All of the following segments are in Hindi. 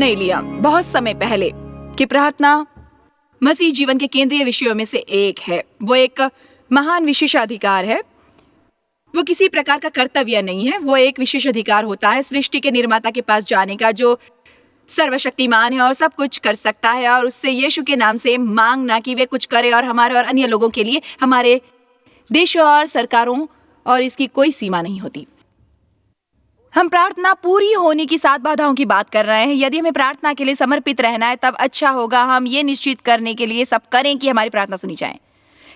निर्णय लिया बहुत समय पहले कि प्रार्थना मसीह जीवन के केंद्रीय विषयों में से एक है। वो एक महान विशेषाधिकार है। वो किसी प्रकार का कर्तव्य नहीं है। वो एक विशेष अधिकार होता है सृष्टि के निर्माता के पास जाने का, जो सर्वशक्तिमान है और सब कुछ कर सकता है, और उससे यीशु के नाम से मांगना कि वे कुछ करे और हमारे और अन्य लोगों के लिए, हमारे देशों और सरकारों, और इसकी कोई सीमा नहीं होती। हम प्रार्थना पूरी होने की 7 बाधाओं की बात कर रहे हैं। यदि हमें प्रार्थना के लिए समर्पित रहना है तब अच्छा होगा हम ये निश्चित करने के लिए सब करें कि हमारी प्रार्थना सुनी जाए।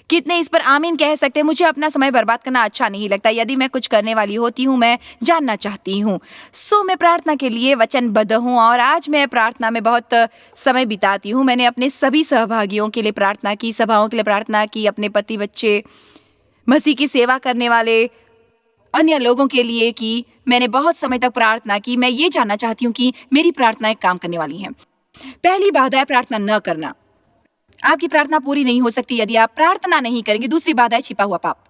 कितने इस पर आमीन कह सकते हैं? मुझे अपना समय बर्बाद करना अच्छा नहीं लगता। यदि मैं कुछ करने वाली होती हूँ, मैं जानना चाहती हूँ, सो मैं प्रार्थना के लिए वचनबद्ध हूँ और आज मैं प्रार्थना में बहुत समय बिताती हूँ। मैंने अपने सभी सहभागियों के लिए प्रार्थना की, सभाओं के लिए प्रार्थना की, अपने पति, बच्चे, मसीह की सेवा करने वाले अन्य लोगों के लिए की। मैंने बहुत समय तक प्रार्थना की। मैं ये जानना चाहती हूँ कि मेरी प्रार्थनाएं काम करने वाली हैं। पहली बाधा है प्रार्थना न करना। आपकी प्रार्थना पूरी नहीं हो सकती यदि आप प्रार्थना नहीं करेंगे। दूसरी बाधा है छिपा हुआ पाप।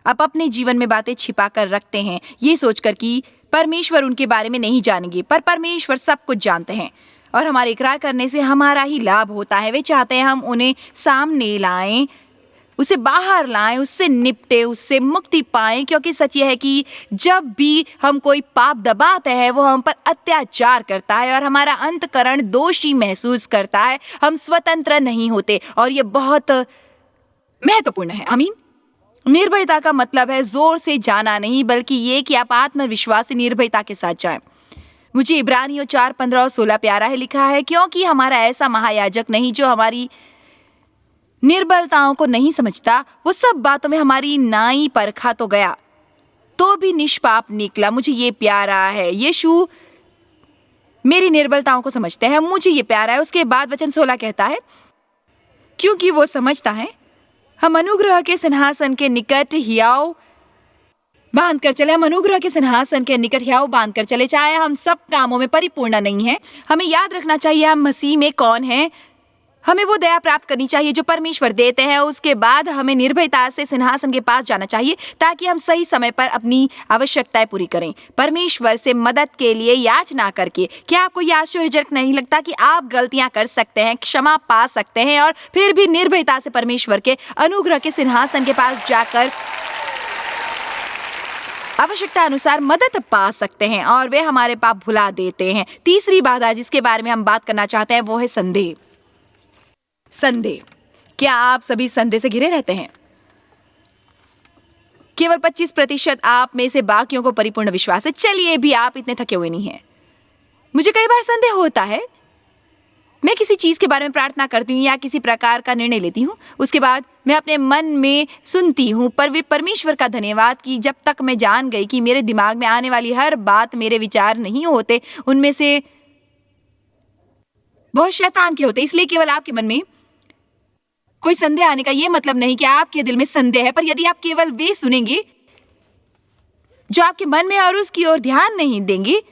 आप अपने जीवन में बातें छिपा कर रखते हैं ये सोचकर कि परमेश्वर उनके बारे में नहीं जानेंगे, पर परमेश्वर सब कुछ जानते हैं और हमारे इकरार करने से हमारा ही लाभ होता है। वे चाहते हैं हम उन्हें सामने लाएं, उसे बाहर लाएं, उससे निपटे, उससे मुक्ति पाएं, क्योंकि सच यह है कि जब भी हम कोई पाप दबाते हैं वो हम पर अत्याचार करता है और हमारा अंतकरण दोषी महसूस करता है। हम स्वतंत्र नहीं होते और ये बहुत महत्वपूर्ण है। आमीन। निर्भयता का मतलब है जोर से जाना नहीं, बल्कि ये कि आप आत्मविश्वास से निर्भयता के साथ जाएं। मुझे इब्रानियों 4:15 और 16 प्यारा है। लिखा है, क्योंकि हमारा ऐसा महायाजक नहीं जो हमारी निर्बलताओं को नहीं समझता। वो सब बातों में हमारी नाई परखा तो गया तो भी निष्पाप निकला। मुझे ये प्यारा है। यीशु मेरी निर्बलताओं को समझते हैं। मुझे ये प्यारा है। उसके बाद वचन 16 कहता है, क्योंकि वो समझता है हम अनुग्रह के सिंहासन के निकट हियाव बांध कर चले। हम अनुग्रह के सिंहासन के निकट हियाव बांध कर चले। चाहे हम सब कामों में परिपूर्ण नहीं हैं, हमें याद रखना चाहिए हम मसीह में कौन हैं। हमें वो दया प्राप्त करनी चाहिए जो परमेश्वर देते हैं। उसके बाद हमें निर्भयता से सिंहासन के पास जाना चाहिए ताकि हम सही समय पर अपनी आवश्यकताएं पूरी करें, परमेश्वर से मदद के लिए याचना करके। क्या आपको यह आश्चर्यजनक नहीं लगता कि आप गलतियां कर सकते हैं, क्षमा पा सकते हैं और फिर भी निर्भयता से परमेश्वर के अनुग्रह के सिंहासन के पास जाकर आवश्यकता अनुसार मदद पा सकते हैं और वे हमारे पाप भुला देते हैं। तीसरी बाधा जिसके बारे में हम बात करना चाहते हैं वो है संदेह। संदेह। क्या आप सभी संदेह से घिरे रहते हैं? केवल 25% आप में से बाकियों को परिपूर्ण विश्वास है। चलिए भी आप इतने थके हुए नहीं हैं। मुझे कई बार संदेह होता है। मैं किसी चीज के बारे में प्रार्थना करती हूँ या किसी प्रकार का निर्णय लेती हूँ, उसके बाद मैं अपने मन में सुनती हूँ, पर वे परमेश्वर का धन्यवाद कि जब तक मैं जान गई कि मेरे दिमाग में आने वाली हर बात मेरे विचार नहीं होते, उनमें से बहुत शैतान के होते। इसलिए केवल आपके मन में कोई संदेह आने का यह मतलब नहीं कि आपके दिल में संदेह है, पर यदि आप केवल वे सुनेंगे जो आपके मन में और उसकी ओर ध्यान नहीं देंगे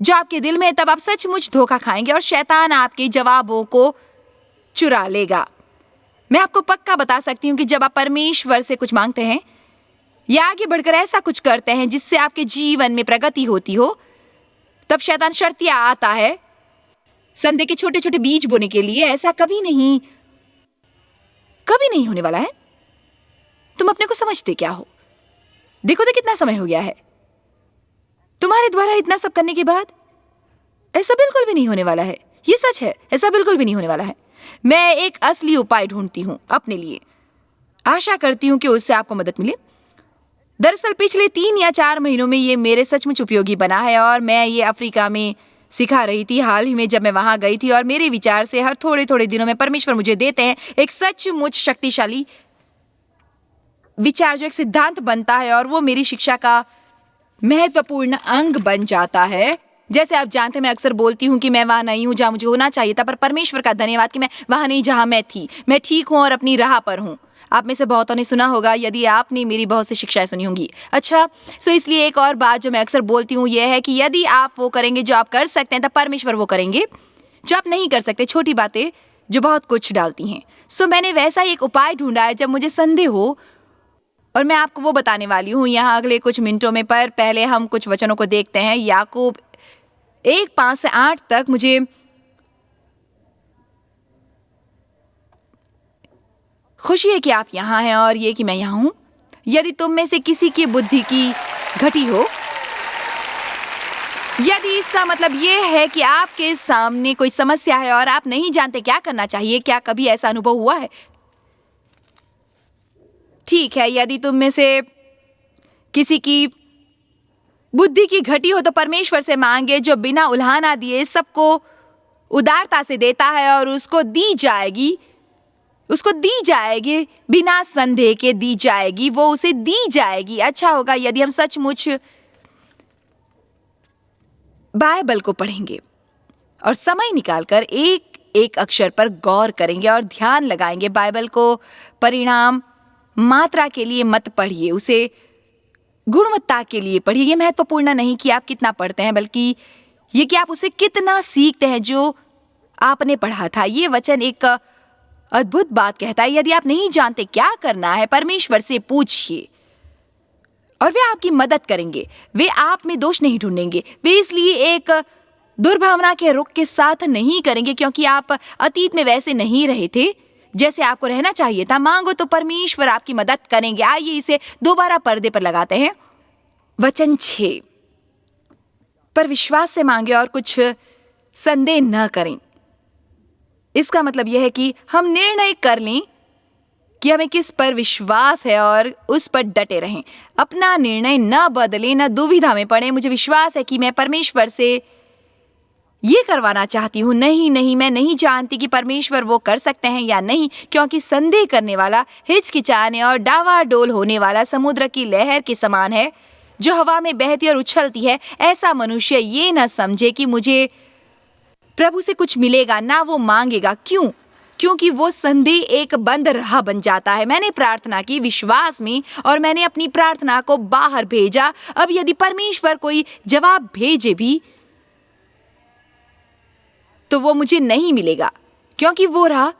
जो आपके दिल में है, तब आप सचमुच धोखा खाएंगे और शैतान आपके जवाबों को चुरा लेगा। मैं आपको पक्का बता सकती हूँ कि जब आप परमेश्वर से कुछ मांगते हैं या आगे बढ़कर ऐसा कुछ करते हैं जिससे आपके जीवन में प्रगति होती हो, तब शैतान शर्तिया आता है संदेह के छोटे छोटे बीज बोने के लिए। ऐसा कभी नहीं होने वाला है। तुम अपने को समझते क्या हो? देखो तो कितना समय हो गया है तुम्हारे द्वारा इतना सब करने के बाद। ऐसा बिल्कुल भी नहीं होने वाला है। ये सच है, ऐसा बिल्कुल भी नहीं होने वाला है। मैं एक असली उपाय ढूंढती हूँ अपने लिए। आशा करती हूँ कि उससे आपको मदद मिले। दरअसल पिछले 3 या 4 महीनों में ये मेरे सचमुच उपयोगी बना है और मैं ये अफ्रीका में सिखा रही थी। हाल ही में जब मैं वहां गई थी और मेरे विचार से हर थोड़े थोड़े दिनों में परमेश्वर मुझे देते हैं एक सचमुच शक्तिशाली विचार जो एक सिद्धांत बनता है और वो मेरी शिक्षा का महत्वपूर्ण अंग बन जाता है। जैसे आप जानते हैं, मैं अक्सर बोलती हूँ कि मैं वहां नहीं हूँ जहाँ मुझे होना चाहिए था, पर परमेश्वर का धन्यवाद कि मैं वहां नहीं जहाँ मैं थी। मैं ठीक हूँ और अपनी राह पर हूँ। आप में से बहुतों ने सुना होगा यदि आपने मेरी बहुत सी शिक्षाएं सुनी होंगी। अच्छा, सो इसलिए एक और बात जो मैं अक्सर बोलती हूँ यह है कि यदि आप वो करेंगे जो आप कर सकते हैं, तब परमेश्वर वो करेंगे जो आप नहीं कर सकते। छोटी बातें जो बहुत कुछ डालती हैं। सो मैंने वैसा ही एक उपाय ढूंढा है जब मुझे संदेह हो, और मैं आपको वो बताने वाली हूँ यहाँ अगले कुछ मिनटों में। पर पहले हम कुछ वचनों को देखते हैं। याकूब 5 से 8 तक मुझे खुशी है कि आप यहाँ हैं और ये कि मैं यहाँ हूँ। यदि तुम में से किसी की बुद्धि की घटी हो, यदि इसका मतलब ये है कि आपके सामने कोई समस्या है और आप नहीं जानते क्या करना चाहिए, क्या कभी ऐसा अनुभव हुआ है? ठीक है, यदि तुम में से किसी की बुद्धि की घटी हो तो परमेश्वर से मांगे, जो बिना उल्हाना दिए सबको उदारता से देता है और उसको दी जाएगी, बिना संदेह के दी जाएगी, वो उसे दी जाएगी। अच्छा होगा यदि हम सचमुच बाइबल को पढ़ेंगे और समय निकालकर एक एक अक्षर पर गौर करेंगे और ध्यान लगाएंगे। बाइबल को परिणाम मात्रा के लिए मत पढ़िए, उसे गुणवत्ता के लिए पढ़िए। ये महत्वपूर्ण नहीं कि आप कितना पढ़ते हैं, बल्कि ये कि आप उसे कितना सीखते हैं जो आपने पढ़ा था। ये वचन एक अद्भुत बात कहता है। यदि आप नहीं जानते क्या करना है, परमेश्वर से पूछिए और वे आपकी मदद करेंगे। वे आप में दोष नहीं ढूंढेंगे। वे इसलिए एक दुर्भावना के रुख के साथ नहीं करेंगे क्योंकि आप अतीत में वैसे नहीं रहे थे जैसे आपको रहना चाहिए था। मांगो तो परमेश्वर आपकी मदद करेंगे। आइए इसे दोबारा पर्दे पर लगाते हैं। वचन 6 पर विश्वास से मांगे और कुछ संदेह न करें। इसका मतलब यह है कि हम निर्णय कर लें कि हमें किस पर विश्वास है और उस पर डटे रहें। अपना निर्णय न बदलें, न दुविधा में पड़े। मुझे विश्वास है कि मैं परमेश्वर से ये करवाना चाहती हूँ। नहीं, मैं नहीं जानती कि परमेश्वर वो कर सकते हैं या नहीं, क्योंकि संदेह करने वाला, हिचकिचाने और डावाडोल होने वाला समुद्र की लहर के समान है जो हवा में बहती और उछलती है। ऐसा मनुष्य ये न समझे कि मुझे प्रभु से कुछ मिलेगा, ना वो मांगेगा। क्यों? क्योंकि वो संदेह एक बंद राह बन जाता है। मैंने प्रार्थना की विश्वास में और मैंने अपनी प्रार्थना को बाहर भेजा। अब यदि परमेश्वर कोई जवाब भेजे भी तो वो मुझे नहीं मिलेगा क्योंकि वो राह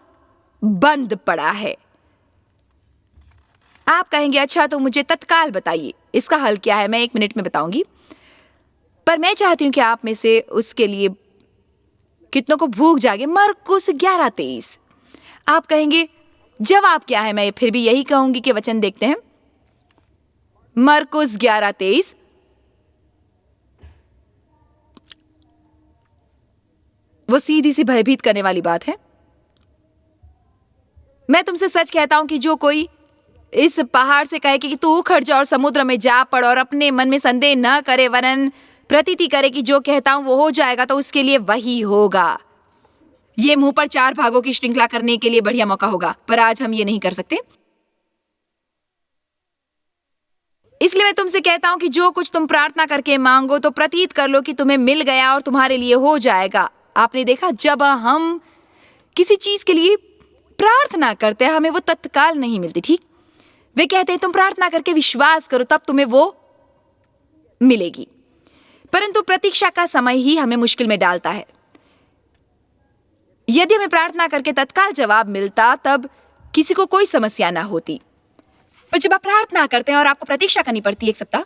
बंद पड़ा है। आप कहेंगे अच्छा तो मुझे तत्काल बताइए इसका हल क्या है। मैं 1 मिनट में बताऊंगी, पर मैं चाहती हूं कि आप में से उसके लिए कितनों को भूख जागे। मरकुस 11:23। आप कहेंगे जवाब क्या है। मैं फिर भी यही कहूंगी कि वचन देखते हैं। मरकुस 11:23। वो सीधी सी भयभीत करने वाली बात है। मैं तुमसे सच कहता हूं कि जो कोई इस पहाड़ से कहे कि तू उखड़ जा और समुद्र में जा पड़ और अपने मन में संदेह न करे वरन प्रतीति करे कि जो कहता हूं वो हो जाएगा, तो उसके लिए वही होगा। ये मुंह पर 4 भागों की श्रृंखला करने के लिए बढ़िया मौका होगा, पर आज हम ये नहीं कर सकते। इसलिए मैं तुमसे कहता हूं कि जो कुछ तुम प्रार्थना करके मांगो तो प्रतीत कर लो कि तुम्हें मिल गया और तुम्हारे लिए हो जाएगा। आपने देखा, जब हम किसी चीज के लिए प्रार्थना करते हैं हमें वो तत्काल नहीं मिलती। ठीक, वे कहते हैं तुम प्रार्थना करके विश्वास करो तब तुम्हें वो मिलेगी, परंतु प्रतीक्षा का समय ही हमें मुश्किल में डालता है। यदि हमें प्रार्थना करके तत्काल जवाब मिलता तब किसी को कोई समस्या ना होती, पर जब आप प्रार्थना करते हैं और आपको प्रतीक्षा करनी पड़ती है 1 सप्ताह,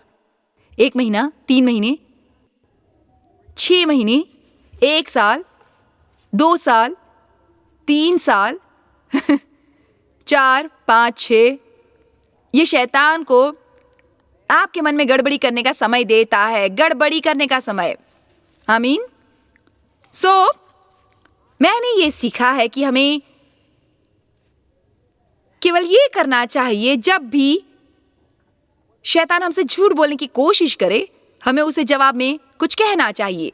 1 महीना, 3 महीने, 6 महीने, 1 साल, 2 साल, 3 साल, 4, 5, 6, ये शैतान को आपके मन में गड़बड़ी करने का समय देता है, गड़बड़ी करने का समय। आमीन। मैंने ये सीखा है कि हमें केवल ये करना चाहिए, जब भी शैतान हमसे झूठ बोलने की कोशिश करे हमें उसे जवाब में कुछ कहना चाहिए,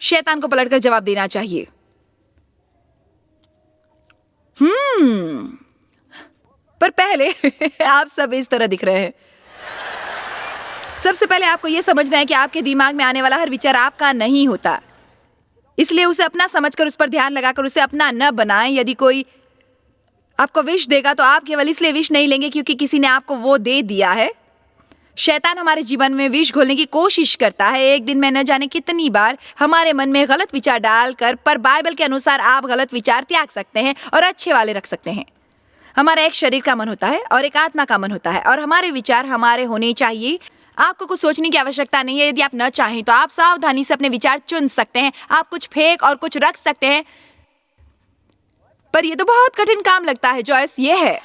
शैतान को पलटकर जवाब देना चाहिए। पर पहले आप सब इस तरह दिख रहे हैं। सबसे पहले आपको यह समझना है कि आपके दिमाग में आने वाला हर विचार आपका नहीं होता, इसलिए उसे अपना समझकर उस पर ध्यान लगाकर उसे अपना न बनाएं। यदि कोई आपको विष देगा तो आप केवल इसलिए विष नहीं लेंगे क्योंकि किसी ने आपको वो दे दिया है। शैतान हमारे जीवन में विष घोलने की कोशिश करता है। एक दिन में न जाने कितनी बार हमारे मन में गलत विचार डालकर, पर बाइबल के अनुसार आप गलत विचार त्याग सकते हैं और अच्छे वाले रख सकते हैं। हमारा एक शरीर का मन होता है और एक आत्मा का मन होता है और हमारे विचार हमारे होने चाहिए। आपको कुछ सोचने की आवश्यकता नहीं है। यदि आप न चाहें तो आप सावधानी से अपने विचार चुन सकते हैं। आप कुछ फेंक और कुछ रख सकते हैं। पर यह तो बहुत कठिन काम लगता है जॉयस। ये है,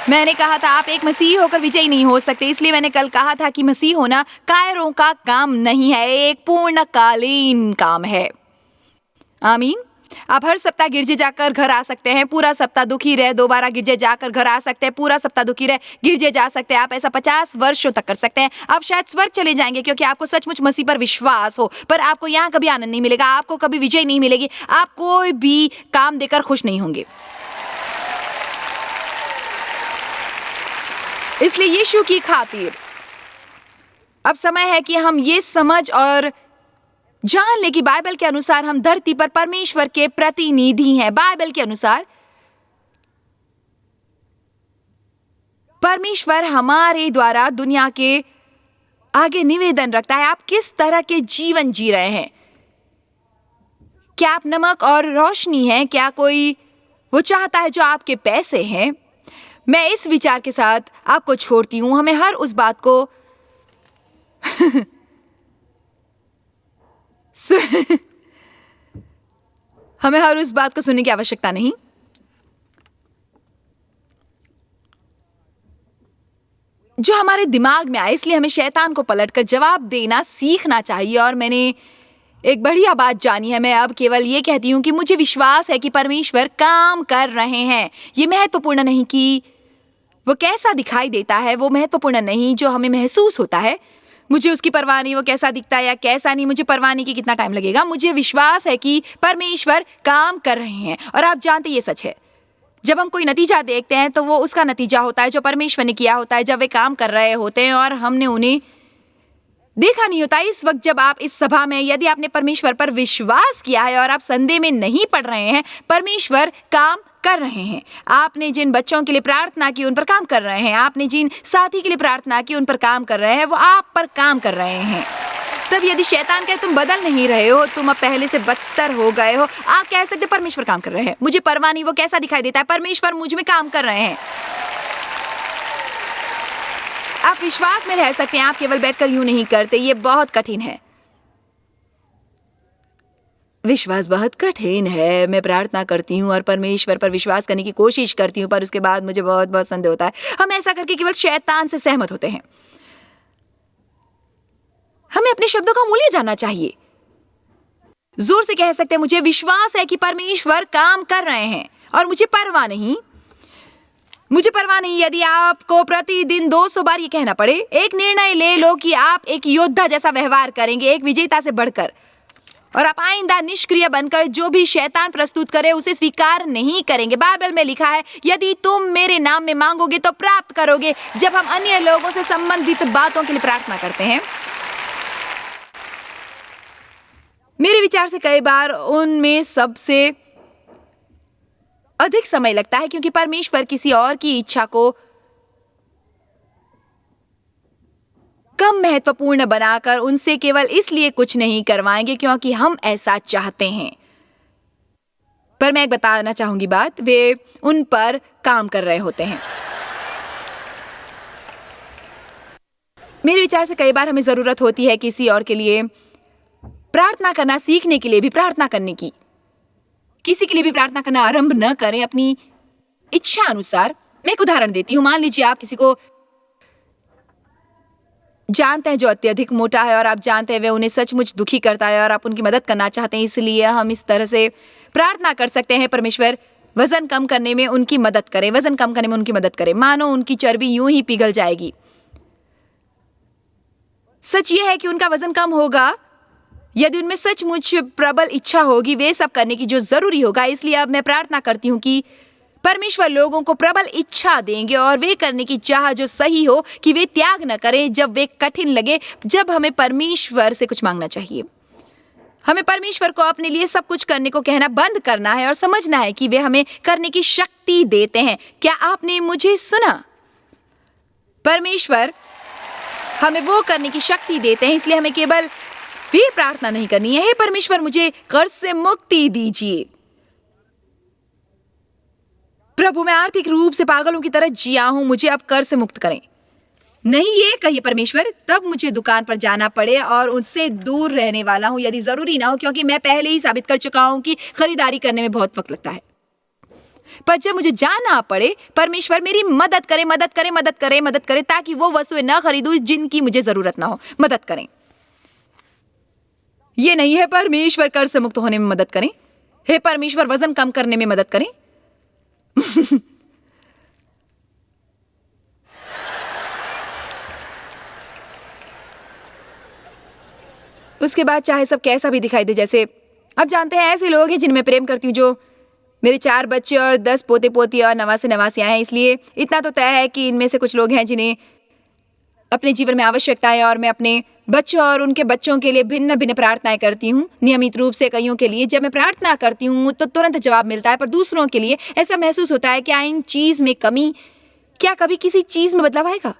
मैंने कहा था आप एक मसीही होकर विजयी नहीं हो सकते। इसलिए मैंने कल कहा था कि मसीह होना कायरों का काम नहीं है, एक पूर्णकालीन काम है। आमीन। आप हर सप्ताह गिरजे जाकर घर आ सकते हैं, पूरा सप्ताह दुखी रहे, दोबारा गिरजे जाकर घर आ सकते हैं, पूरा सप्ताह दुखी रहे, गिरजे जा सकते हैं। आप ऐसा 50 वर्षों तक कर सकते हैं। आप शायद स्वर्ग चले जाएंगे क्योंकि आपको सचमुच मसीह पर विश्वास हो, पर आपको यहाँ कभी आनंद नहीं मिलेगा, आपको कभी विजय नहीं मिलेगी, आप कोई भी काम देकर खुश नहीं होंगे। इसलिए यीशु की खातिर अब समय है कि हम ये समझ और जान ले कि बाइबल के अनुसार हम धरती पर परमेश्वर के प्रतिनिधि हैं। बाइबल के अनुसार परमेश्वर हमारे द्वारा दुनिया के आगे निवेदन रखता है। आप किस तरह के जीवन जी रहे हैं? क्या आप नमक और रोशनी हैं? क्या कोई वो चाहता है जो आपके पैसे हैं? मैं इस विचार के साथ आपको छोड़ती हूं। हमें हर उस बात को हमें हर उस बात को सुनने की आवश्यकता नहीं। जो हमारे दिमाग में आए, इसलिए हमें शैतान को पलटकर जवाब देना सीखना चाहिए। और मैंने एक बढ़िया बात जानी है। मैं अब केवल ये कहती हूँ कि मुझे विश्वास है कि परमेश्वर काम कर रहे हैं। ये महत्वपूर्ण नहीं कि वो कैसा दिखाई देता है, वो महत्वपूर्ण नहीं जो हमें महसूस होता है। मुझे उसकी परवाह नहीं वो कैसा दिखता है या कैसा नहीं, मुझे परवाह नहीं कि कितना टाइम लगेगा। मुझे विश्वास है कि परमेश्वर काम कर रहे हैं। और आप जानते ये सच है, जब हम कोई नतीजा देखते हैं तो वो उसका नतीजा होता है जो परमेश्वर ने किया होता है जब वे काम कर रहे होते हैं और हमने उन्हें देखा नहीं होता। इस वक्त जब आप इस सभा में, यदि आपने परमेश्वर पर विश्वास किया है और आप संदेह में नहीं पड़ रहे हैं, परमेश्वर काम कर रहे हैं। आपने जिन बच्चों के लिए प्रार्थना की उन पर काम कर रहे हैं। आपने जिन साथी के लिए प्रार्थना की उन पर काम कर रहे हैं, वो आप पर काम कर रहे हैं। तब यदि शैतान कहे तुम बदल नहीं रहे हो, तुम अब पहले से बदतर हो गए हो, आप कह सकते परमेश्वर काम कर रहे हैं। मुझे परवाह नहीं वो कैसा दिखाई देता है, परमेश्वर मुझ में काम कर रहे हैं। आप विश्वास में रह सकते हैं। आप केवल बैठकर यूं नहीं करते। ये बहुत कठिन है। विश्वास बहुत कठिन है। मैं प्रार्थना करती हूँ और परमेश्वर पर विश्वास करने की कोशिश करती हूँ, पर उसके बाद मुझे बहुत बहुत संदेह होता है। हम ऐसा करके केवल शैतान से सहमत होते हैं। हमें अपने शब्दों का मूल्य जानना चाहिए। जोर से कह सकते हैं मुझे विश्वास है कि परमेश्वर काम कर रहे हैं और मुझे परवाह नहीं। मुझे परवाह नहीं यदि आपको प्रतिदिन 200 बार ये कहना पड़े। एक निर्णय ले लो कि आप एक योद्धा जैसा व्यवहार करेंगे, एक विजेता से बढ़कर, और आप आइंदा निष्क्रिय बनकर जो भी शैतान प्रस्तुत करे उसे स्वीकार नहीं करेंगे। बाइबल में लिखा है, यदि तुम मेरे नाम में मांगोगे तो प्राप्त करोगे। जब हम अन्य लोगों से संबंधित बातों के लिए प्रार्थना करते हैं, मेरे विचार से कई बार उनमें सबसे अधिक समय लगता है क्योंकि परमेश्वर किसी और की इच्छा को कम महत्वपूर्ण बनाकर उनसे केवल इसलिए कुछ नहीं करवाएंगे क्योंकि हम ऐसा चाहते हैं। पर मैं एक बताना चाहूंगी बात, वे उन पर काम कर रहे होते हैं। मेरे विचार से कई बार हमें जरूरत होती है किसी और के लिए प्रार्थना करना सीखने के लिए भी प्रार्थना करने की। किसी के लिए भी प्रार्थना करना आरंभ न करें अपनी इच्छा अनुसार। मैं एक उदाहरण देती हूँ। मान लीजिए आप किसी को जानते हैं जो अत्यधिक मोटा है और आप जानते हैं वे उन्हें सचमुच दुखी करता है और आप उनकी मदद करना चाहते हैं। इसलिए हम इस तरह से प्रार्थना कर सकते हैं, परमेश्वर वजन कम करने में उनकी मदद करें, वजन कम करने में उनकी मदद करें। मानो उनकी चर्बी यूं ही पिघल जाएगी। सच ये है कि उनका वजन कम होगा यदि उनमें सचमुच प्रबल इच्छा होगी वे सब करने की जो जरूरी होगा। इसलिए अब मैं प्रार्थना करती हूँ कि परमेश्वर लोगों को प्रबल इच्छा देंगे और वे करने की चाह जो सही हो, कि वे त्याग न करें जब वे कठिन लगे, जब हमें परमेश्वर से कुछ मांगना चाहिए। हमें परमेश्वर को अपने लिए सब कुछ करने को कहना बंद करना है और समझना है कि वे हमें करने की शक्ति देते हैं। क्या आपने मुझे सुना? परमेश्वर हमें वो करने की शक्ति देते हैं। इसलिए हमें केवल वे प्रार्थना नहीं करनी है, हे परमेश्वर मुझे कर्ज से मुक्ति दीजिए। प्रभु मैं आर्थिक रूप से पागलों की तरह जिया हूं, मुझे अब कर्ज से मुक्त करें। नहीं ये कहिए परमेश्वर, तब मुझे दुकान पर जाना पड़े और उनसे दूर रहने वाला हूँ यदि जरूरी ना हो, क्योंकि मैं पहले ही साबित कर चुका हूँ कि खरीदारी करने में बहुत वक्त लगता है। पर जब मुझे जाना पड़े, परमेश्वर मेरी मदद करे, मदद करे, मदद करे, मदद करे, ताकि वो वस्तुएं न खरीदूं जिनकी मुझे जरूरत ना हो। मदद करें। ये नहीं है परमेश्वर कर्ज से मुक्त होने में मदद करें, हे परमेश्वर वजन कम करने में मदद करें। उसके बाद चाहे सब कैसा भी दिखाई दे, जैसे अब जानते हैं ऐसे लोग हैं जिनमें प्रेम करती हूँ, जो मेरे 4 बच्चे और 10 पोते पोती और नवासे नवासियां हैं, इसलिए इतना तो तय है कि इनमें से कुछ लोग हैं जिन्हें अपने जीवन में आवश्यकताएं, और मैं अपने बच्चों और उनके बच्चों के लिए भिन्न भिन्न प्रार्थनाएं करती हूँ नियमित रूप से। कईयों के लिए जब मैं प्रार्थना करती हूँ तो तुरंत जवाब मिलता है, पर दूसरों के लिए ऐसा महसूस होता है क्या इन चीज में कमी, क्या कभी किसी चीज में बदलाव आएगा।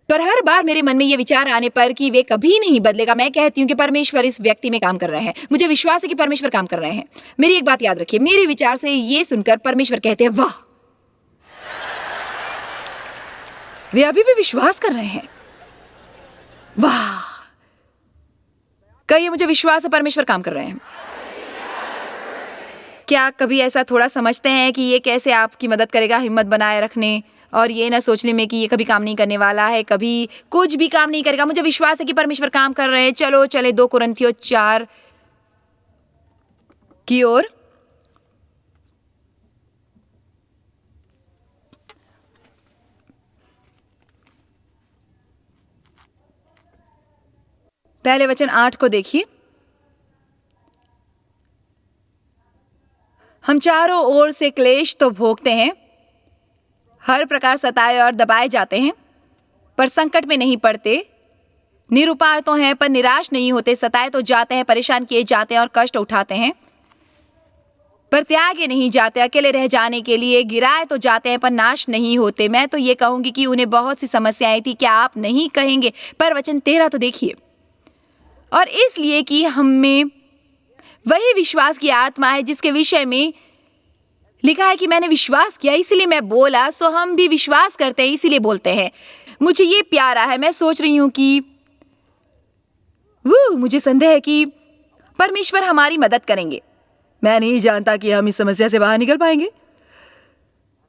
पर हर बार मेरे मन में ये विचार आने पर कि वे कभी नहीं बदलेगा, मैं कहती हूँ कि परमेश्वर इस व्यक्ति में काम कर रहे हैं। मुझे विश्वास है कि परमेश्वर काम कर रहे हैं। मेरी एक बात याद रखिए, मेरे विचार से ये सुनकर परमेश्वर कहते हैं वाह, वे अभी भी विश्वास कर रहे हैं। वाह, कहिए मुझे विश्वास है परमेश्वर काम कर रहे हैं। क्या कभी ऐसा थोड़ा समझते हैं कि ये कैसे आपकी मदद करेगा हिम्मत बनाए रखने और ये ना सोचने में कि ये कभी काम नहीं करने वाला है, कभी कुछ भी काम नहीं करेगा। मुझे विश्वास है कि परमेश्वर काम कर रहे हैं। चलो चले 2 कुरिन्थियों 4 की ओर। पहले वचन 8 को देखिए। हम चारों ओर से क्लेश तो भोगते हैं, हर प्रकार सताए और दबाए जाते हैं, पर संकट में नहीं पड़ते। निरुपाय तो हैं पर निराश नहीं होते, सताए तो जाते हैं, परेशान किए जाते हैं और कष्ट उठाते हैं, पर त्यागे नहीं जाते। अकेले रह जाने के लिए गिराए तो जाते हैं पर नाश नहीं होते। मैं तो ये कहूंगी कि उन्हें बहुत सी समस्याएं थी, क्या आप नहीं कहेंगे? पर वचन 13 तो देखिए। और इसलिए कि हम में वही विश्वास की आत्मा है जिसके विषय में लिखा है कि मैंने विश्वास किया इसलिए मैं बोला, सो हम भी विश्वास करते हैं इसीलिए बोलते हैं। मुझे ये प्यारा है। मैं सोच रही हूं कि मुझे संदेह है कि परमेश्वर हमारी मदद करेंगे। मैं नहीं जानता कि हम इस समस्या से बाहर निकल पाएंगे।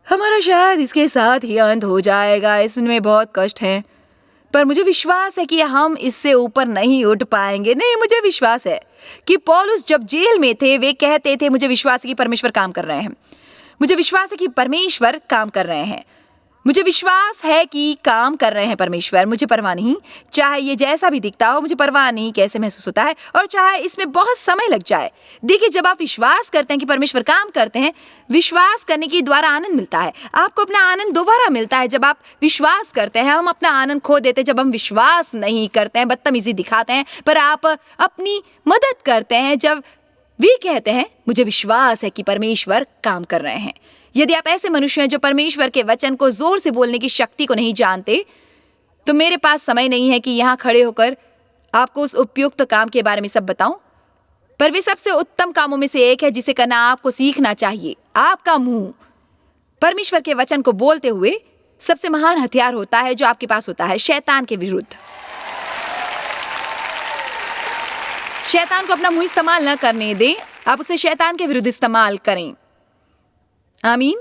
हमारा शायद इसके साथ ही अंत हो जाएगा। इसमें बहुत कष्ट है, पर मुझे विश्वास है कि हम इससे ऊपर नहीं उठ पाएंगे। नहीं, मुझे विश्वास है कि पौलुस जब जेल में थे वे कहते थे मुझे विश्वास है कि परमेश्वर काम कर रहे हैं। मुझे विश्वास है कि परमेश्वर काम कर रहे हैं। मुझे विश्वास है कि काम कर रहे हैं परमेश्वर। मुझे परवाह नहीं, चाहे ये जैसा भी दिखता हो, मुझे परवाह नहीं कैसे महसूस होता है और चाहे इसमें बहुत समय लग जाए। देखिए, जब आप विश्वास करते हैं कि परमेश्वर काम करते हैं, विश्वास करने के द्वारा आनंद मिलता है। आपको अपना आनंद दोबारा मिलता है जब आप विश्वास करते हैं। हम अपना आनंद खो देते हैं जब हम विश्वास नहीं करते हैं, बदतमीजी दिखाते हैं। पर आप अपनी मदद करते हैं जब वे कहते हैं मुझे विश्वास है कि परमेश्वर काम कर रहे हैं। यदि आप ऐसे मनुष्य हैं जो परमेश्वर के वचन को जोर से बोलने की शक्ति को नहीं जानते, तो मेरे पास समय नहीं है कि यहाँ खड़े होकर आपको उस उपयुक्त काम के बारे में सब बताऊं। पर वे सबसे उत्तम कामों में से एक है जिसे करना आपको सीखना चाहिए। आपका मुंह परमेश्वर के वचन को बोलते हुए सबसे महान हथियार होता है जो आपके पास होता है शैतान के विरुद्ध। शैतान को अपना मुंह इस्तेमाल न करने दें, आप उसे शैतान के विरुद्ध इस्तेमाल करें। आमीन।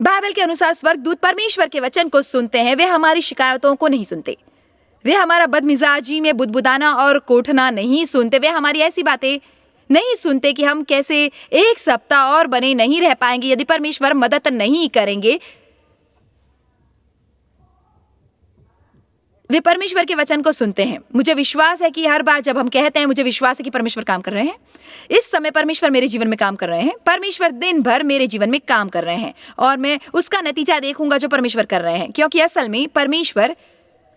बाइबल के अनुसार स्वर्गदूत परमेश्वर के वचन को सुनते हैं, वे हमारी शिकायतों को नहीं सुनते। वे हमारा बदमिजाजी में बुदबुदाना और कोठना नहीं सुनते। वे हमारी ऐसी बातें नहीं सुनते कि हम कैसे एक सप्ताह और बने नहीं रह पाएंगे यदि परमेश्वर मदद नहीं करेंगे। वे परमेश्वर के वचन को सुनते हैं। मुझे विश्वास है कि हर बार जब हम कहते हैं मुझे विश्वास है कि परमेश्वर काम कर रहे हैं, इस समय परमेश्वर मेरे जीवन में काम कर रहे हैं। परमेश्वर दिन भर मेरे जीवन में काम कर रहे हैं और मैं उसका नतीजा देखूंगा जो परमेश्वर कर रहे हैं, क्योंकि असल में परमेश्वर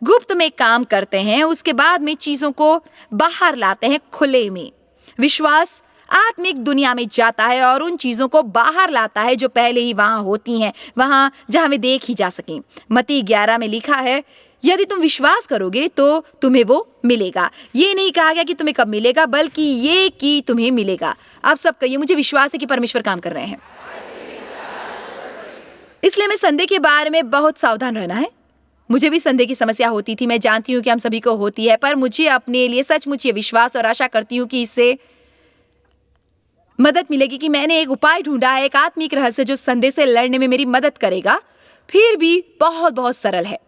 गुप्त में काम करते हैं, उसके बाद में चीजों को बाहर लाते हैं खुले में। विश्वास आत्मिक दुनिया में जाता है और उन चीजों को बाहर लाता है जो पहले ही वहां होती हैं, वहां जहां वे देख ही जा सकें। मत्ती 11 में लिखा है, यदि तुम विश्वास करोगे तो तुम्हें वो मिलेगा। ये नहीं कहा गया कि तुम्हें कब मिलेगा, बल्कि ये कि तुम्हें मिलेगा। आप सब कहिए मुझे विश्वास है कि परमेश्वर काम कर रहे हैं। इसलिए मैं संदेह के बारे में बहुत सावधान रहना है। मुझे भी संदेह की समस्या होती थी, मैं जानती हूँ कि हम सभी को होती है, पर मुझे अपने लिए सचमुच ये विश्वास और आशा करती हूँ कि इससे मदद मिलेगी कि मैंने एक उपाय ढूंढा है, एक आत्मिक रहस्य जो संदेह से लड़ने में मेरी मदद करेगा। फिर भी बहुत बहुत सरल है।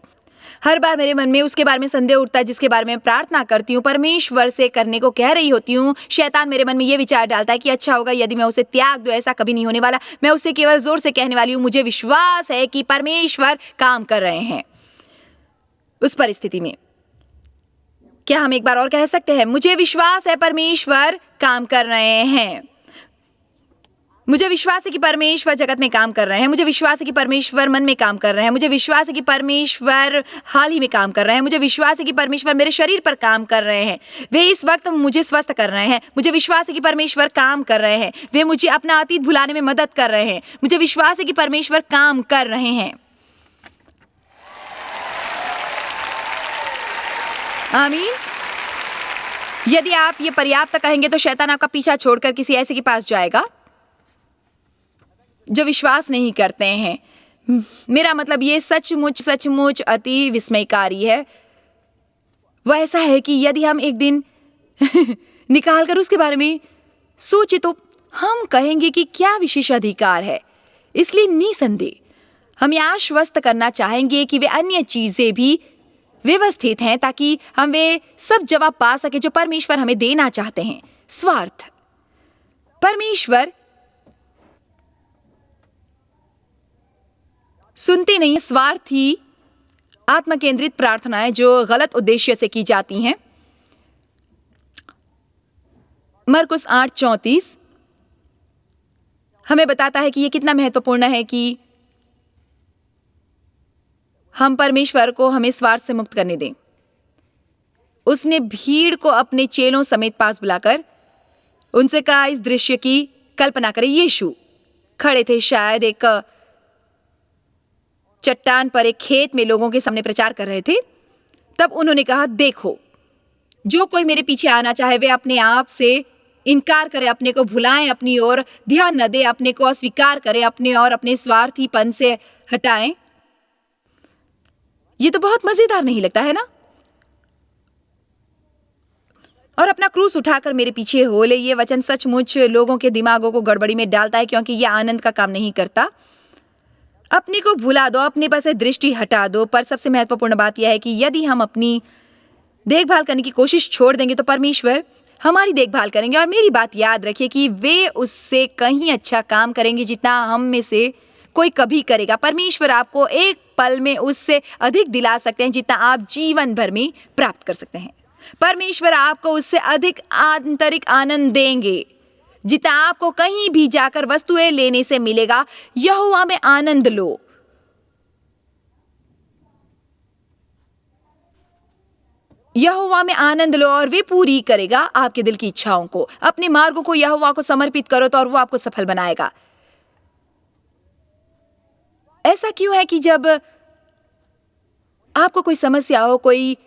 हर बार मेरे मन में उसके बारे में संदेह उठता है जिसके बारे में प्रार्थना करती हूँ, परमेश्वर से करने को कह रही होती हूँ। शैतान मेरे मन में ये विचार डालता है कि अच्छा होगा यदि मैं उसे त्याग दूं, ऐसा कभी नहीं होने वाला। मैं उसे केवल जोर से कहने वाली हूँ, मुझे विश्वास है कि परमेश्वर काम कर रहे हैं। उस परिस्थिति में क्या हम एक बार और कह सकते हैं, मुझे विश्वास है परमेश्वर काम कर रहे हैं। मुझे विश्वास है कि परमेश्वर जगत में काम कर रहे हैं। मुझे विश्वास है कि परमेश्वर मन में काम कर रहे हैं। मुझे विश्वास है कि परमेश्वर हाल ही में काम कर रहे हैं। मुझे विश्वास है कि परमेश्वर मेरे शरीर पर काम कर रहे हैं। वे इस वक्त मुझे स्वस्थ कर रहे हैं। मुझे विश्वास है कि परमेश्वर काम कर रहे हैं। वे मुझे अपना अतीत भुलाने में मदद कर रहे हैं। मुझे विश्वास है कि परमेश्वर काम कर रहे हैं। आमीन। यदि आप ये पर्याप्त कहेंगे तो शैतान आपका पीछा छोड़कर किसी ऐसे के पास जाएगा जो विश्वास नहीं करते हैं। मेरा मतलब ये सचमुच सचमुच अति विस्मयकारी है। वह ऐसा है कि यदि हम एक दिन निकाल कर उसके बारे में सोचे तो हम कहेंगे कि क्या विशेष अधिकार है। इसलिए निसंदेह हम ये आश्वस्त करना चाहेंगे कि वे अन्य चीजें भी व्यवस्थित हैं ताकि हम वे सब जवाब पा सके जो परमेश्वर हमें देना चाहते हैं। स्वार्थ, परमेश्वर सुनते नहीं। स्वार्थी आत्मकेंद्रित प्रार्थनाएं जो गलत उद्देश्य से की जाती हैं। मरकुस 8:34 हमें बताता है कि यह कितना महत्वपूर्ण है कि हम परमेश्वर को हमें स्वार्थ से मुक्त करने दें। उसने भीड़ को अपने चेलों समेत पास बुलाकर उनसे कहा, इस दृश्य की कल्पना करें। यीशु खड़े थे शायद एक चट्टान पर एक खेत में लोगों के सामने प्रचार कर रहे थे। तब उन्होंने कहा, देखो, जो कोई मेरे पीछे आना चाहे वे अपने आप से इनकार करे, अपने को भुलाएं, अपनी ओर ध्यान न दे, अपने को अस्वीकार करें, अपने और अपने स्वार्थीपन से हटाएं। ये तो बहुत मजेदार नहीं लगता है ना? और अपना क्रूस उठाकर मेरे पीछे हो ले। ये वचन सचमुच लोगों के दिमागों को गड़बड़ी में डालता है क्योंकि यह आनंद का काम नहीं करता। अपने को भुला दो, अपने पर से दृष्टि हटा दो। पर सबसे महत्वपूर्ण बात यह है कि यदि हम अपनी देखभाल करने की कोशिश छोड़ देंगे तो परमेश्वर हमारी देखभाल करेंगे। और मेरी बात याद रखिए कि वे उससे कहीं अच्छा काम करेंगे जितना हम में से कोई कभी करेगा। परमेश्वर आपको एक पल में उससे अधिक दिला सकते हैं जितना आप जीवन भर में प्राप्त कर सकते हैं। परमेश्वर आपको उससे अधिक आंतरिक आनंद देंगे जितना आपको कहीं भी जाकर वस्तुएं लेने से मिलेगा। यहोवा में आनंद लो। यहोवा में आनंद लो और वे पूरी करेगा आपके दिल की इच्छाओं को। अपने मार्गों को यहोवा को समर्पित करो तो और वो आपको सफल बनाएगा। ऐसा क्यों है कि जब आपको कोई समस्या हो, कोई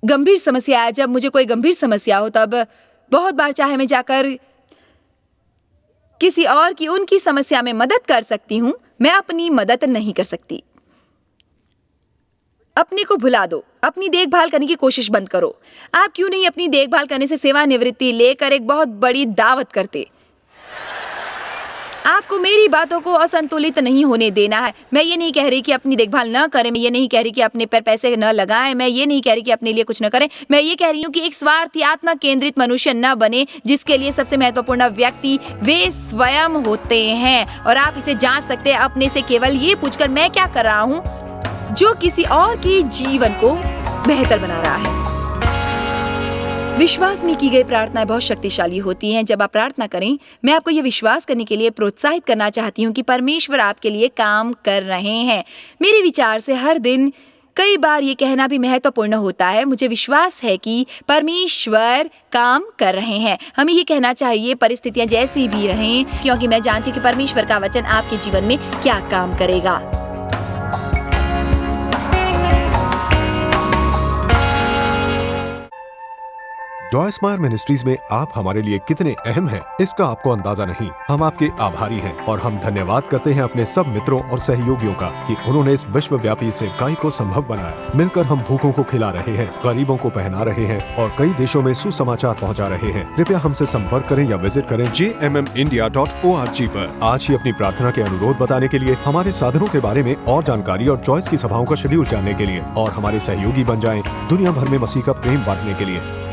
गंभीर समस्या है, जब मुझे कोई गंभीर समस्या हो, तब बहुत बार चाहे मैं जाकर किसी और की उनकी समस्या में मदद कर सकती हूं, मैं अपनी मदद नहीं कर सकती। अपने को भुला दो, अपनी देखभाल करने की कोशिश बंद करो। आप क्यों नहीं अपनी देखभाल करने से सेवानिवृत्ति लेकर एक बहुत बड़ी दावत करते? आपको मेरी बातों को असंतुलित नहीं होने देना है। मैं ये नहीं कह रही कि अपनी देखभाल न करें, मैं ये नहीं कह रही कि अपने पर पैसे न लगाएं, मैं ये नहीं कह रही कि अपने लिए कुछ न करें। मैं ये कह रही हूँ कि एक स्वार्थी आत्मा केंद्रित मनुष्य न बने जिसके लिए सबसे महत्वपूर्ण व्यक्ति वे स्वयं होते हैं। और आप इसे जांच सकते हैं अपने से केवल ये पूछकर मैं क्या कर रहा हूँ जो किसी और के जीवन को बेहतर बना रहा है। विश्वास में की गई प्रार्थनाएं बहुत शक्तिशाली होती हैं। जब आप प्रार्थना करें, मैं आपको यह विश्वास करने के लिए प्रोत्साहित करना चाहती हूँ कि परमेश्वर आपके लिए काम कर रहे हैं। मेरे विचार से हर दिन कई बार ये कहना भी महत्वपूर्ण होता है, मुझे विश्वास है कि परमेश्वर काम कर रहे हैं। हमें ये कहना चाहिए परिस्थितियां जैसी भी रहें, क्योंकि मैं जानती हूँ कि परमेश्वर का वचन आपके जीवन में क्या काम करेगा। जॉय स्मायर मिनिस्ट्रीज में आप हमारे लिए कितने अहम हैं, इसका आपको अंदाजा नहीं। हम आपके आभारी हैं और हम धन्यवाद करते हैं अपने सब मित्रों और सहयोगियों का कि उन्होंने इस विश्वव्यापी सेवकाई को संभव बनाया। मिलकर हम भूखों को खिला रहे हैं, गरीबों को पहना रहे हैं और कई देशों में सुसमाचार पहुंचा रहे हैं। कृपया हमसे संपर्क करें या विजिट करें jmmindia.org पर। आज ही अपनी प्रार्थना के अनुरोध बताने के लिए, हमारे साधनों के बारे में और जानकारी और जॉयस की सभाओं का शेड्यूल जानने के लिए और हमारे सहयोगी बन जाएं दुनिया भर में मसीह का प्रेम बांटने के लिए।